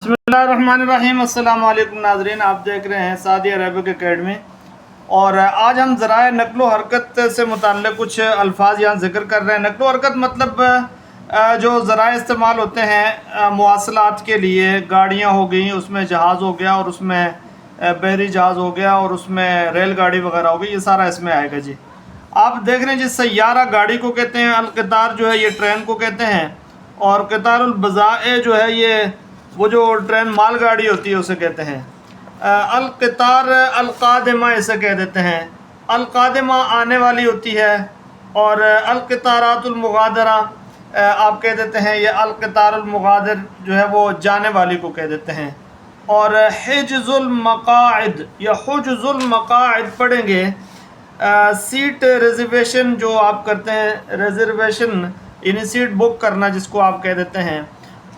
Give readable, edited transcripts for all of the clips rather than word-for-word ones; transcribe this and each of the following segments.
बिस्मिल्लाहिर्रहमानिर्रहीम। अस्सलाम वालेकुम नाज़रीन, आप देख रहे हैं सऊदी अरबिक एकेडमी। और आज हम ज़राए नक़्लो हरकत से मुताल्लिक़ कुछ अल्फाज यहाँ ज़िक्र कर रहे हैं। नक़्लो हरकत मतलब जो ज़राए इस्तेमाल होते हैं मुवासलात के लिए, गाड़ियाँ हो गई, उसमें जहाज़ हो गया, और उसमें बहरी जहाज़ हो गया, और उसमें रेल गाड़ी वगैरह हो गई, ये सारा इसमें आएगा जी। आप देख रहे हैं जी, सैयारा गाड़ी को कहते हैं, अल-क़ितार जो है ये ट्रेन को कहते हैं, और क़ितारुल बज़ाए जो है ये वो जो ट्रेन माल गाड़ी होती है उसे कहते हैं। अल-क़ितार अल-क़ादिमा इसे कह देते हैं। अल-क़ादिमा आने वाली होती है, और अल-क़ितारातुल मुग़ादरा आप कह देते हैं, ये अल-क़ितारुल मुग़ादिर जो है वो जाने वाली को कह देते हैं। और हिज्ज़ुल मक़ाइद या हुज्ज़ुल मक़ाइद पढ़ेंगे, सीट रिज़र्वेशन जो आप करते हैं, रिज़र्वेशन यानी सीट बुक करना जिसको आप कह देते हैं।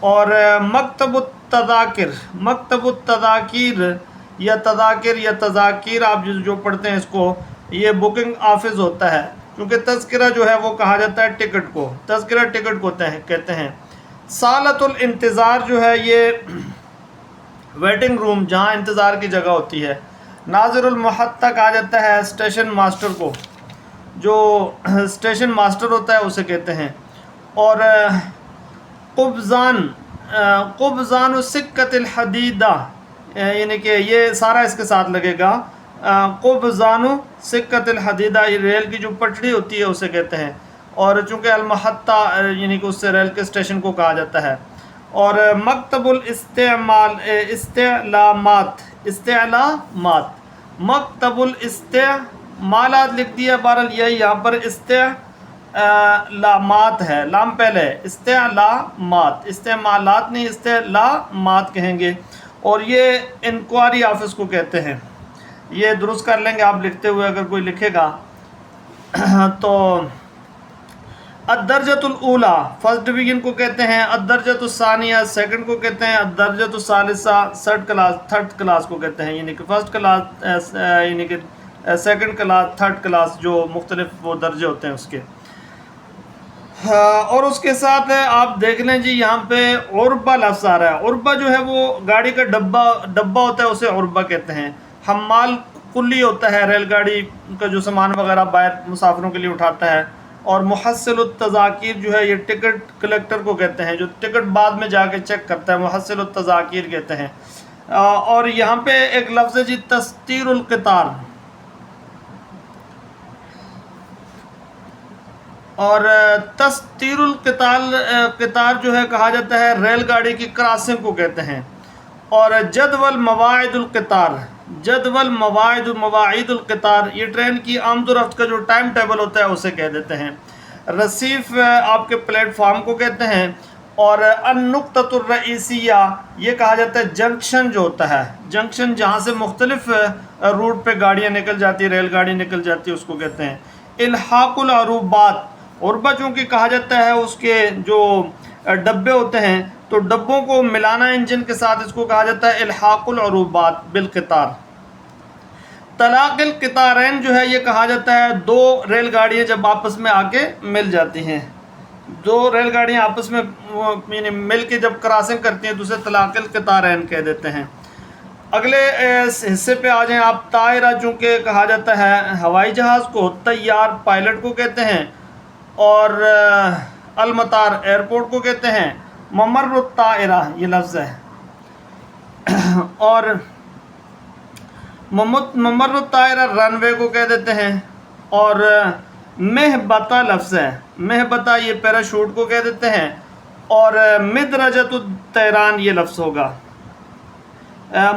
और मकतबुत तज़ाकिर, मकतबुत तज़ाकिर या तज़ाकिर या तज़ाकिर आप जो पढ़ते हैं इसको, ये बुकिंग ऑफिस होता है, क्योंकि तज़किरा जो है वो कहा जाता है टिकट को, तज़किरा टिकट को कहते हैं। सालतुल इंतज़ार जो है ये वेटिंग रूम जहाँ इंतज़ार की जगह होती है। नाज़िरुल मुहत्ता कहा जाता है स्टेशन मास्टर को, जो स्टेशन मास्टर होता है उसे कहते हैं। और क़ुब्ज़ान सिक्कतिल हदीदा यानी कि ये सारा इसके साथ लगेगा। क़ुब्ज़ान सिक्कतिल हदीदा ये रेल की जो पटड़ी होती है उसे कहते हैं, और चूँकि अल-मुहत्ता यानी कि उससे रेल के स्टेशन को कहा जाता है। और मकतबुल इस्तेलामात, इस्तेलामात, मकतबुल इस्तेमालात लिख दिया, बहरहाल यही यहाँ पर लामात है, लाम पहले है, इस्तेलामात, इस्तेमालात नहीं इस्तेलामात कहेंगे। और ये इंक्वायरी ऑफिस को कहते हैं। ये दुरुस्त कर लेंगे आप लिखते हुए, अगर कोई लिखेगा तो अद-दर्जतुल ऊला फर्स्ट डिवीज़न को कहते हैं, अद-दर्जतुस सानिया सेकंड को कहते हैं, अद-दर्जतुस सालिसा थर्ड क्लास को कहते हैं, यानी कि फर्स्ट क्लास यानी कि सेकंड क्लास, थर्ड क्लास जो मुख्तलिफ वो दर्जे होते हैं उसके। और उसके साथ आप देख लें जी, यहाँ पे उर्बा लफ्ज़ आ रहा है। उर्बा जो है वो गाड़ी का डब्बा होता है, उसे उर्बा कहते हैं। हम्माल कुल्ली होता है, रेलगाड़ी का जो सामान वगैरह बाहर मुसाफिरों के लिए उठाता है। और मुहस्सिलुत तज़ाकिर जो है ये टिकट कलेक्टर को कहते हैं, जो टिकट बाद में जाके चेक करता है, मुहस्सिलुत तज़ाकिर कहते हैं। और यहाँ पे एक लफ्ज़ है जी तस्तीरुल क़ितार, और तस्तीरुल क़ितार जो है कहा जाता है रेलगाड़ी की क्रॉसिंग को कहते हैं। और जदवल मवाइदुल क़ितार, जदवल मवाइदुल क़ितार ये ट्रेन की आमद और रफ्त का जो टाइम टेबल होता है उसे कह देते हैं। रसीफ आपके प्लेटफार्म को कहते हैं। और अन-नुक़्ततुर रईसिया ये कहा जाता है जंक्शन जो होता है, जंक्शन जहाँ से मुख्तलिफ रूट पे गाड़ियाँ निकल जाती है, रेलगाड़ी निकल जाती है, उसको कहते हैं। इल्हाकुल अरूबात, उर्बा चूँकि कहा जाता है उसके जो डब्बे होते हैं, तो डब्बों को मिलाना इंजन के साथ, इसको कहा जाता है इल्हाकुल अरूबात बिल क़ितार। तलाक़िल क़ितारैन जो है ये कहा जाता है दो रेलगाड़ियाँ जब आपस में आके मिल जाती हैं, दो रेलगाड़ियाँ आपस में यानी मिल के जब क्रॉसिंग करती हैं तो उसे तलाक़िल क़ितारैन कह देते हैं। अगले हिस्से पे आ जाएं आप। तायरा चूँकि कहा जाता है हवाई जहाज़ को, तैयार पायलट को कहते हैं, और अलमतार एयरपोर्ट को कहते हैं। ममर्रुत तायरा ये लफ्ज़ है। और ममर्रुत तायरा रनवे को कह देते हैं। और महबता लफ्ज़ है, महबता ये पैराशूट को कह देते हैं। और मिदरजतुत तैरान ये लफ्ज़ होगा,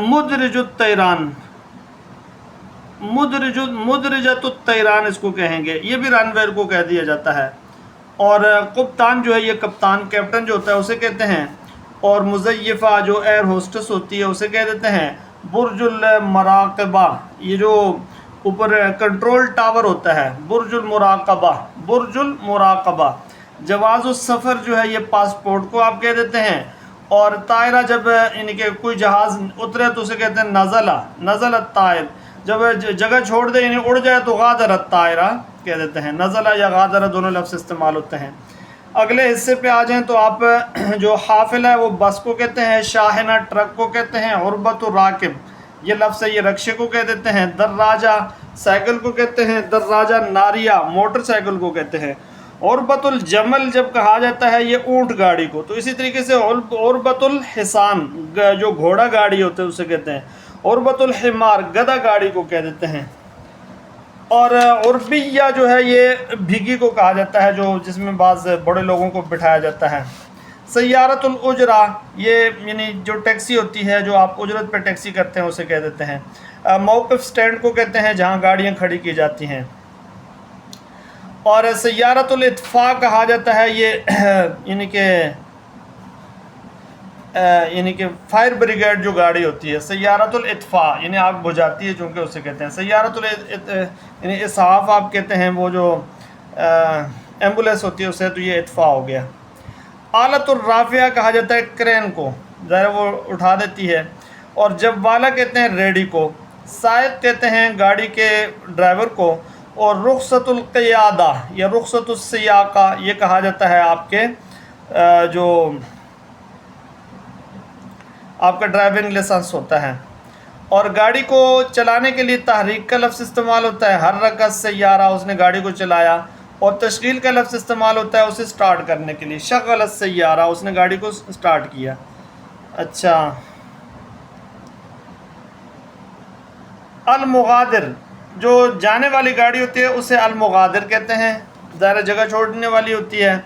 मुदरिजुत तैरान, मुदरिजतुत तैरान इसको कहेंगे, ये भी रनवेयर को कह दिया जाता है। और कप्तान जो है ये कप्तान, कैप्टन जो होता है उसे कहते हैं। और मुज़य्यफ़ा जो एयर होस्टेस होती है उसे कह देते हैं। बुर्जुल मराक़बा ये जो ऊपर कंट्रोल टावर होता है, बुर्जुल मुराक़बा, बुर्जुल मुराक़बा। जवाज़ुस सफ़र जो है ये पासपोर्ट को आप कह देते हैं। और तायरा जब यानी कि कोई जहाज़ उतरे तो उसे कहते हैं नज़ला, नज़लत तायर, जब जगह छोड़ दे यानी उड़ जाए तो गादरत तायरा कह देते हैं। नज़ला या गादरा दोनों लफ्ज़ इस्तेमाल होते हैं। اگلے حصے پہ آ جائیں تو آپ جو حافلہ ہے وہ بس کو کہتے ہیں، شاہنہ ٹرک کو کہتے ہیں، عربۃ الراکب یہ لفظ ہے یہ رکشے کو کہہ دیتے ہیں، دراجہ سائیکل کو کہتے ہیں، دراجہ ناریہ موٹر سائیکل کو کہتے ہیں، عربۃ الجمل جب کہا جاتا ہے یہ اونٹ گاڑی کو، تو اسی طریقے سے عربۃ الحصان جو گھوڑا گاڑی ہوتے ہیں اسے کہتے ہیں، عربۃ الحمار گدھا گاڑی کو کہہ دیتے ہیں، اور عربیہ جو ہے یہ بھیگی کو کہا جاتا ہے جو جس میں بعض بڑے لوگوں کو بٹھایا جاتا ہے، سیارۃ الاجرہ یہ یعنی جو ٹیکسی ہوتی ہے جو آپ اجرت پہ ٹیکسی کرتے ہیں اسے کہہ دیتے ہیں، موقف سٹینڈ کو کہتے ہیں جہاں گاڑیاں کھڑی کی جاتی ہیں، اور سیارۃ الاطفاء کہا جاتا ہے یہ یعنی کہ فائر بریگیڈ جو گاڑی ہوتی ہے، سیارۃ الاطفاء یعنی آگ بجھاتی ہے چونکہ اسے کہتے ہیں، سیارۃ یعنی اسعاف آپ کہتے ہیں وہ جو ایمبولینس ہوتی ہے اسے، تو یہ اطفاء ہو گیا، آلۃ الرافعہ کہا جاتا ہے کرین کو، ظاہر وہ اٹھا دیتی ہے، اور جوالا کہتے ہیں ریڈی کو، سائق کہتے ہیں گاڑی کے ڈرائیور کو، اور رخصت القیادہ یا رخصت السیاقہ یہ کہا جاتا ہے آپ کے جو آپ کا ڈرائیونگ لائسنس ہوتا ہے، اور گاڑی کو چلانے کے لیے تحریک کا لفظ استعمال ہوتا ہے، حرک السیارہ اس نے گاڑی کو چلایا، اور تشغیل کا لفظ استعمال ہوتا ہے اسے سٹارٹ کرنے کے لیے، شغل السیارہ اس نے گاڑی کو سٹارٹ کیا۔ اچھا، المغادر جو جانے والی گاڑی ہوتی ہے اسے المغادر کہتے ہیں، ظاہر جگہ چھوڑنے والی ہوتی ہے،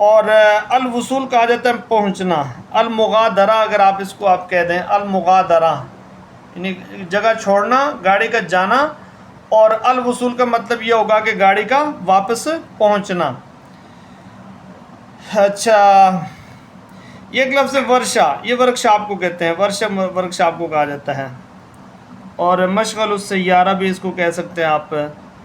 اور الوصول کہا جاتا ہے پہنچنا، المغادرہ اگر آپ اس کو آپ کہہ دیں، المغادرہ یعنی جگہ چھوڑنا گاڑی کا جانا، اور الوصول کا مطلب یہ ہوگا کہ گاڑی کا واپس پہنچنا۔ اچھا، یہ ایک لفظ ہے ورشہ، یہ ورکشاپ کو کہتے ہیں، ورشہ ورکشاپ کو کہا جاتا ہے، اور مشغل السیارہ بھی اس کو کہہ سکتے ہیں آپ،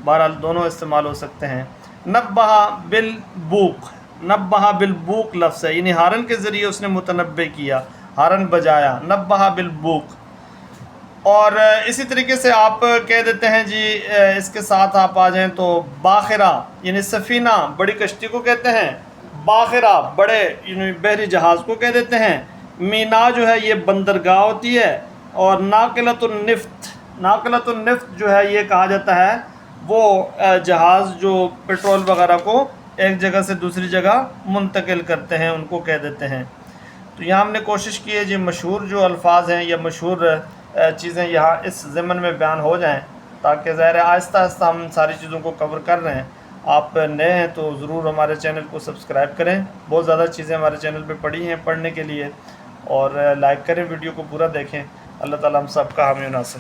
بہرحال دونوں استعمال ہو سکتے ہیں۔ نبہ بالبوق، نبہ بالبوق لفظ ہے، یعنی ہارن کے ذریعے اس نے متنبہ کیا، ہارن بجایا، نبہ بالبوق، اور اسی طریقے سے آپ کہہ دیتے ہیں جی اس کے ساتھ آپ آ جائیں تو باخرہ یعنی سفینہ بڑی کشتی کو کہتے ہیں، باخرہ بڑے یعنی بحری جہاز کو کہہ دیتے ہیں، مینا جو ہے یہ بندرگاہ ہوتی ہے، اور ناقلۃ النفط، ناقلۃ النفط جو ہے یہ کہا جاتا ہے وہ جہاز جو پیٹرول وغیرہ کو ایک جگہ سے دوسری جگہ منتقل کرتے ہیں ان کو کہہ دیتے ہیں۔ تو یہاں ہم نے کوشش کی ہے جی مشہور جو الفاظ ہیں یا مشہور چیزیں یہاں اس ضمن میں بیان ہو جائیں، تاکہ ظاہر ہے آہستہ آہستہ ہم ساری چیزوں کو کور کر رہے ہیں۔ آپ نئے ہیں تو ضرور ہمارے چینل کو سبسکرائب کریں، بہت زیادہ چیزیں ہمارے چینل پہ پڑی ہیں پڑھنے کے لیے، اور لائک کریں، ویڈیو کو پورا دیکھیں۔ اللہ تعالیٰ ہم سب کا حامی و ناصر۔